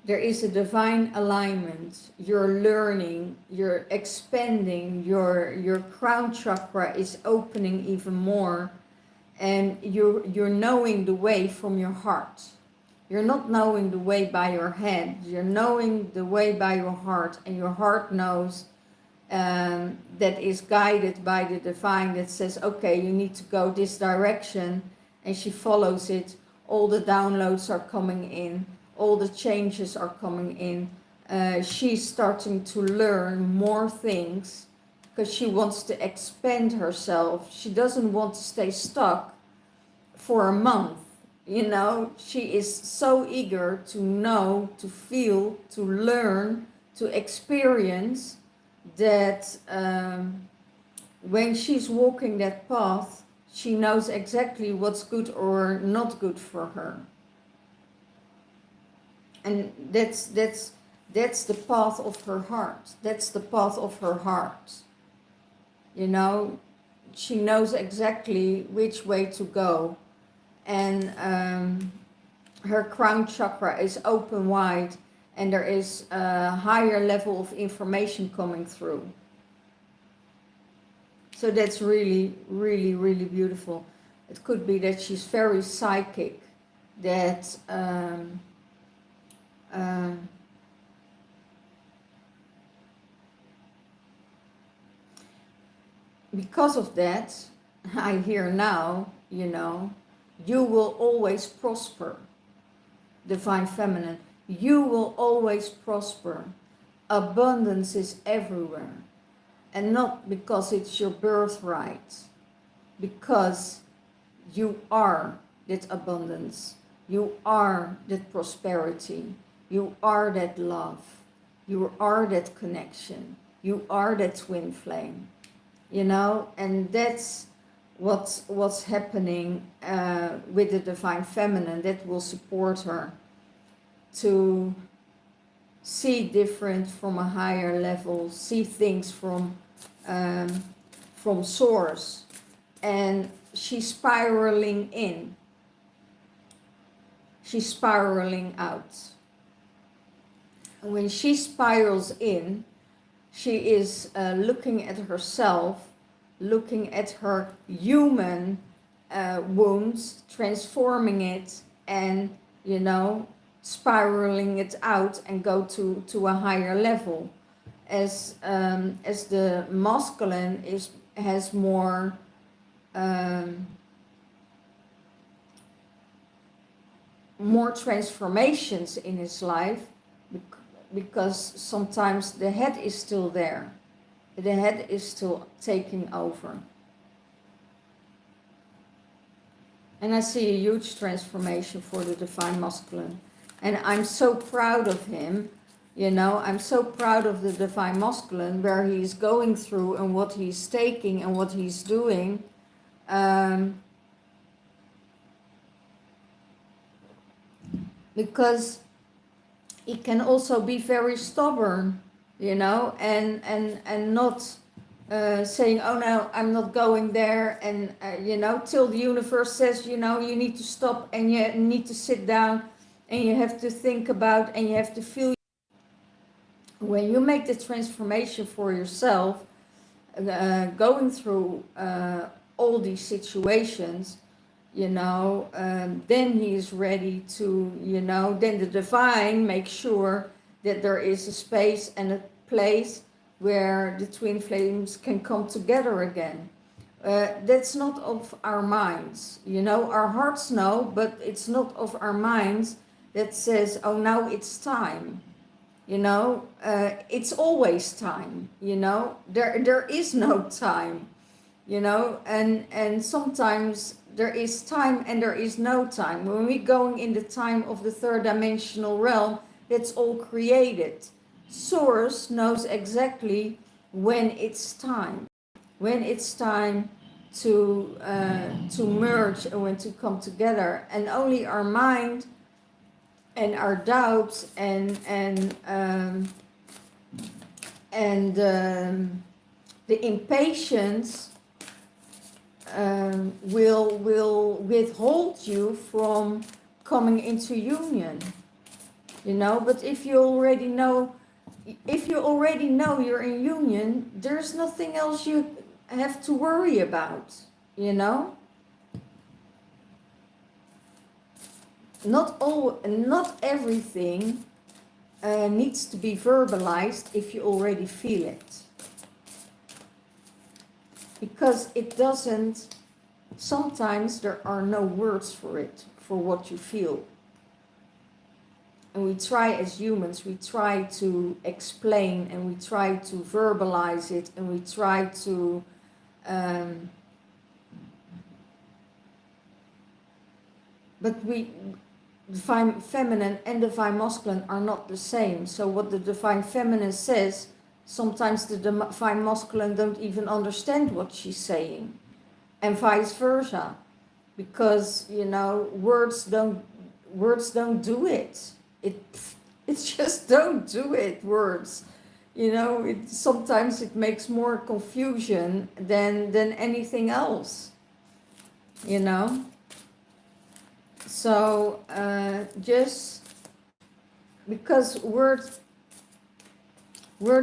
There is a divine alignment. You're learning, you're expanding, your crown chakra is opening even more, and you're knowing the way from your heart. You're not knowing the way by your head, you're knowing the way by your heart, and your heart knows that is guided by the divine, that says, okay, you need to go this direction, and she follows it. All the downloads are coming in, all the changes are coming in. She's starting to learn more things because she wants to expand herself. She doesn't want to stay stuck for a month, you know. She is so eager to know, to feel, to learn, to experience, that when she's walking that path, she knows exactly what's good or not good for her. And that's the path of her heart. That's the path of her heart. You know, she knows exactly which way to go. And her crown chakra is open wide, and there is a higher level of information coming through. So that's really, really, really beautiful. It could be that she's very psychic, that because of that, I hear now, you know, you will always prosper, Divine Feminine. You will always prosper. Abundance is everywhere. And not because it's your birthright, because you are that abundance. You are that prosperity. You are that love. You are that connection. You are that twin flame. You know, and that's what's happening with the Divine Feminine, that will support her to see different from a higher level, see things from source, and she's spiraling in, she's spiraling out. And when she spirals in, she is looking at herself, looking at her human wounds, transforming it, and you know, spiraling it out and go to a higher level. As the masculine has more more transformations in his life, because sometimes the head is still there, the head is still taking over. And I see a huge transformation for the divine masculine, and I'm so proud of him. You know, I'm so proud of the divine masculine, where he's going through and what he's taking and what he's doing. Because he can also be very stubborn, you know, and not saying, oh no, I'm not going there, and you know, till the universe says, you know, you need to stop and you need to sit down and you have to think about and you have to feel. When you make the transformation for yourself, going through all these situations, you know, then he is ready to, you know, then the divine makes sure that there is a space and a place where the twin flames can come together again. That's not of our minds, you know, our hearts know, but it's not of our minds that says, oh, now it's time. You know, it's always time, you know, there is no time, you know, and sometimes there is time and there is no time. When we're going in the time of the third dimensional realm, that's all created. Source knows exactly when it's time to merge and when to come together, and only our mind and our doubts and the impatience will withhold you from coming into union, you know. But if you already know you're in union, there's nothing else you have to worry about, you know. Not everything needs to be verbalized if you already feel it, because it doesn't. Sometimes there are no words for it, for what you feel, and we try as humans, we try to explain and we try to verbalize it and we try to but divine feminine and divine masculine are not the same. So what the divine feminine says, sometimes the divine masculine don't even understand what she's saying, and vice versa, because, you know, words don't do it. It just don't do it. Words, you know, sometimes it makes more confusion than anything else, you know. So just because words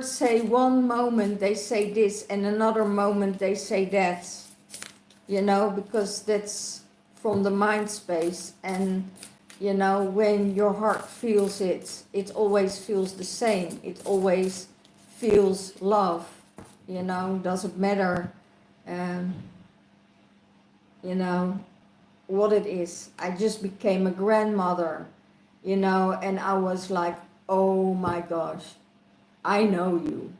say one moment they say this and another moment they say that, you know, because that's from the mind space. And you know, when your heart feels it, it always feels the same. It always feels love, you know. Doesn't matter you know what it is. I just became a grandmother, you know, and I was like, oh my gosh, I know you.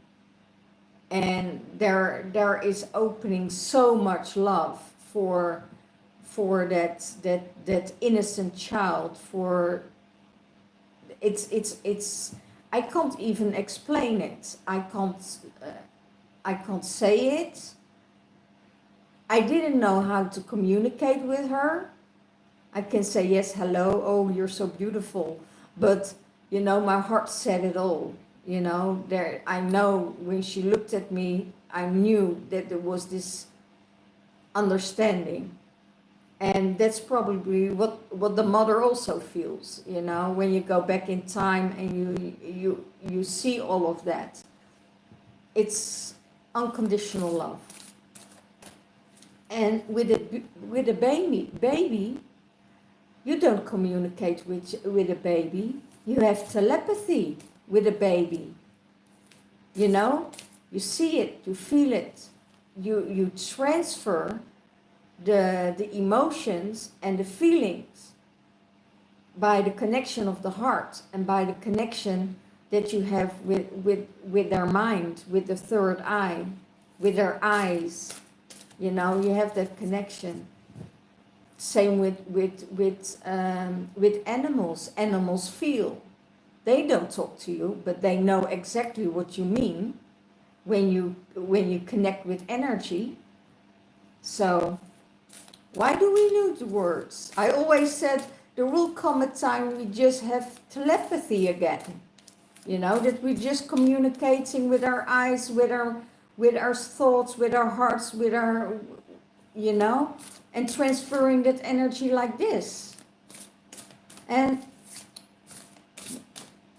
And there is opening so much love for that innocent child. For it's I can't even explain it. I can't say it. I didn't know how to communicate with her. I can say, yes, hello, oh, you're so beautiful. But, you know, my heart said it all. You know, I know when she looked at me, I knew that there was this understanding. And that's probably what the mother also feels, you know, when you go back in time and you see all of that. it's unconditional love. And with a baby, you don't communicate with a baby. You have telepathy with a baby. You know, you see it, you feel it, you transfer the emotions and the feelings by the connection of the heart and by the connection that you have with their mind, with the third eye, with their eyes. You know, you have that connection. Same with animals. Animals feel. They don't talk to you, but they know exactly what you mean when you connect with energy. So why do we need words? I always said there will come a time we just have telepathy again. You know, that we're just communicating with our eyes, with our thoughts, with our hearts, with our, you know, and transferring that energy like this. And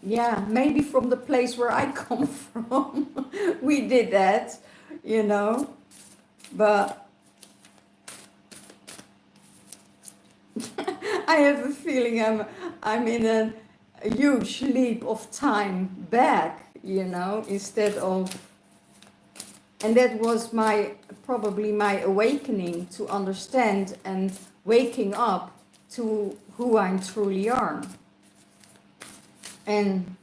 yeah, maybe from the place where I come from, we did that, you know, but I have a feeling I'm in a huge leap of time back, you know, instead of, and that was probably my awakening to understand and waking up to who I truly are. And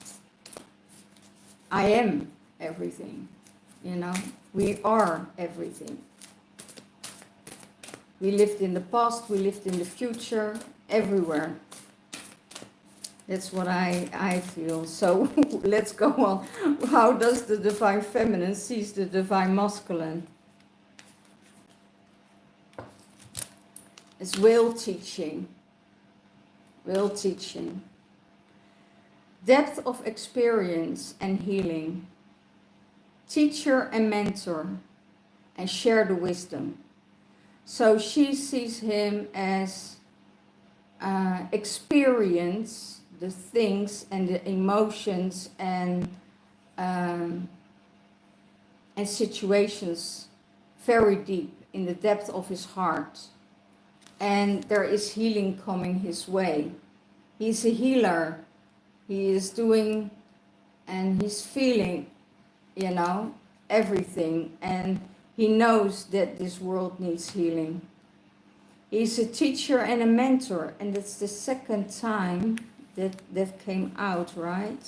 I am everything, you know, we are everything. We lived in the past, we lived in the future, everywhere. That's what I feel. So let's go on. How does the divine feminine sees the divine masculine? It's will teaching. Will teaching. Depth of experience and healing. Teacher and mentor. And share the wisdom. So she sees him as experience the things and the emotions and situations very deep in the depth of his heart. And there is healing coming his way. He's a healer. He is doing and he's feeling, you know, everything. And he knows that this world needs healing. He's a teacher and a mentor, and that's the second time that came out, right?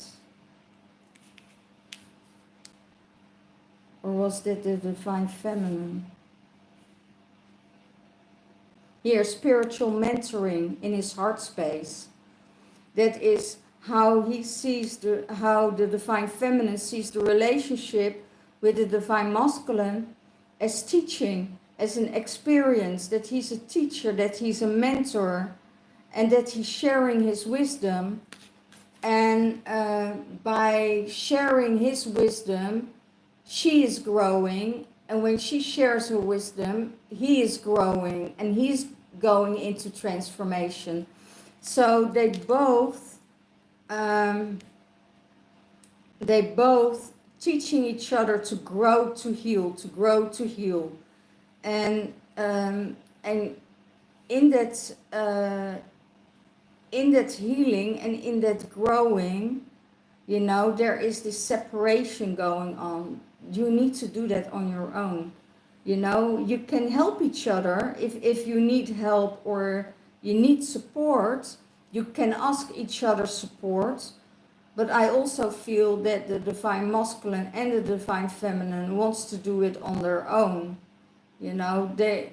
Or was that the divine feminine? Here, spiritual mentoring in his heart space. That is how he sees how the divine feminine sees the relationship with the divine masculine as teaching, as an experience, that he's a teacher, that he's a mentor, and that he's sharing his wisdom. And by sharing his wisdom, she is growing. And when she shares her wisdom, he is growing and he's going into transformation. So they both teaching each other to grow, to heal, to grow, to heal. And in that healing and in that growing, you know, there is this separation going on. You need to do that on your own. You know, you can help each other if you need help or you need support. You can ask each other support. But I also feel that the divine masculine and the divine feminine wants to do it on their own. You know, they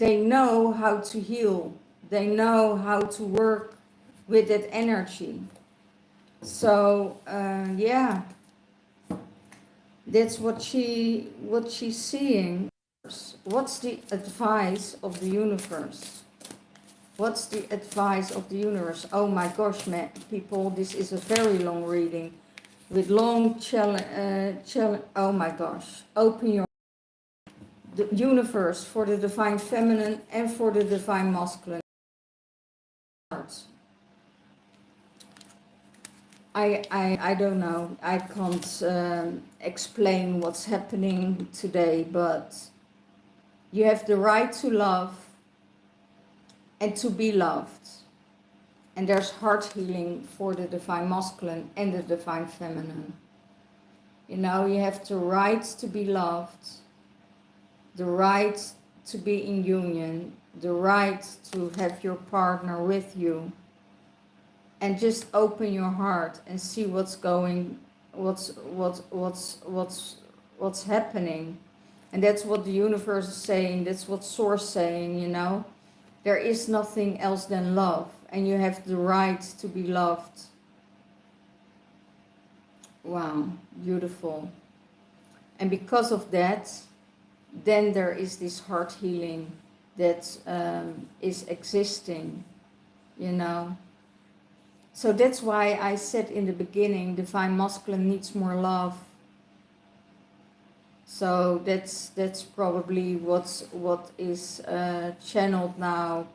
know how to heal. They know how to work with that energy. So yeah, that's what she's seeing. What's the advice of the universe? What's the advice of the universe? Oh my gosh, man, people, this is a very long reading with long challenge. Oh my gosh, open your the universe for the divine feminine and for the divine masculine. I don't know. I can't explain what's happening today, but you have the right to love and to be loved. And there's heart healing for the divine masculine and the divine feminine. You know, you have the right to be loved, the right to be in union, the right to have your partner with you. And just open your heart and see what's happening. And that's what the universe is saying. That's what Source is saying, you know. There is nothing else than love. And you have the right to be loved. Wow, beautiful. And because of that, then there is this heart healing that is existing, you know. So that's why I said in the beginning, divine masculine needs more love. So that's probably what is channeled now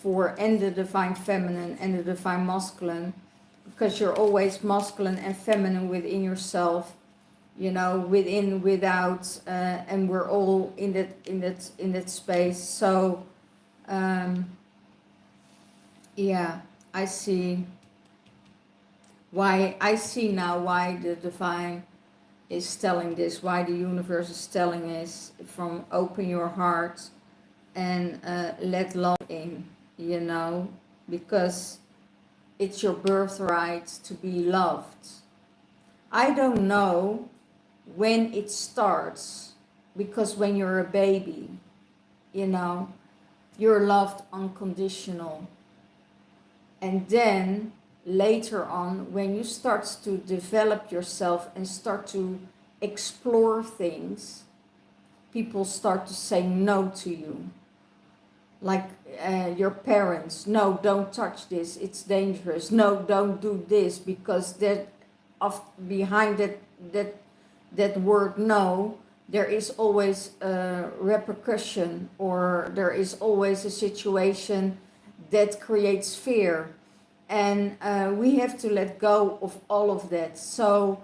for and the divine feminine and the divine masculine, because you're always masculine and feminine within yourself, you know, within, without, and we're all in that space. So yeah, I see now why the divine is telling this, why the universe is telling us from open your heart and let love in, you know, because it's your birthright to be loved. I don't know when it starts, because when you're a baby, you know, you're loved unconditional. And then later on, when you start to develop yourself and start to explore things, people start to say no to you. Like your parents, no, don't touch this, it's dangerous. No, don't do this, because behind that word no, there is always a repercussion, or there is always a situation that creates fear. And we have to let go of all of that. So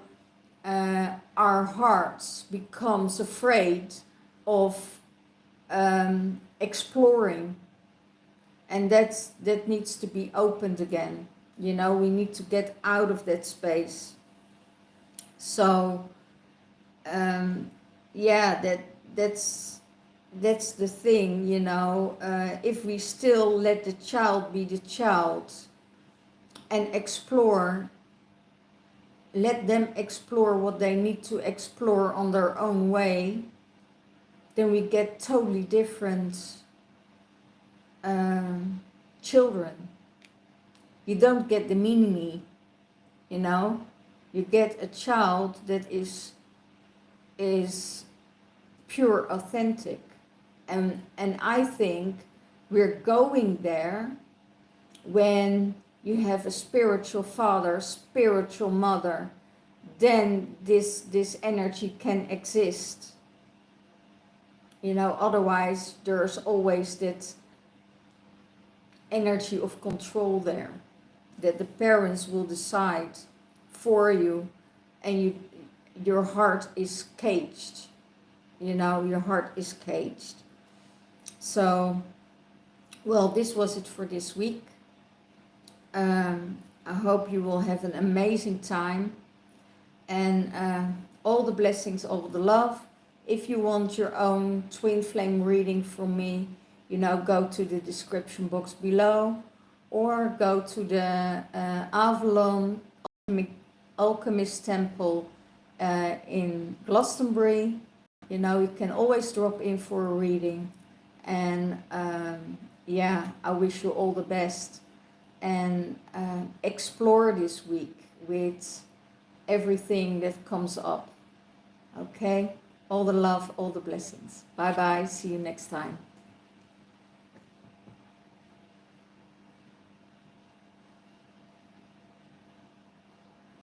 our hearts becomes afraid of exploring, and that needs to be opened again. You know, we need to get out of that space. So yeah, that's the thing, you know. If we still let the child be the child and explore, let them explore what they need to explore on their own way, then we get totally different children. You don't get the mini-me, you know. You get a child that is pure, authentic. And I think we're going there when you have a spiritual father, spiritual mother, then this energy can exist. You know, otherwise there's always that energy of control there, that the parents will decide for you, and your heart is caged. You know, your heart is caged. So, well, this was it for this week. I hope you will have an amazing time, and all the blessings, all the love. If you want your own twin flame reading from me, you know, go to the description box below, or go to the Avalon alchemist temple in Glastonbury. You know, you can always drop in for a reading. And yeah, I wish you all the best, and explore this week with everything that comes up. Okay, all the love, all the blessings. Bye bye, see you next time.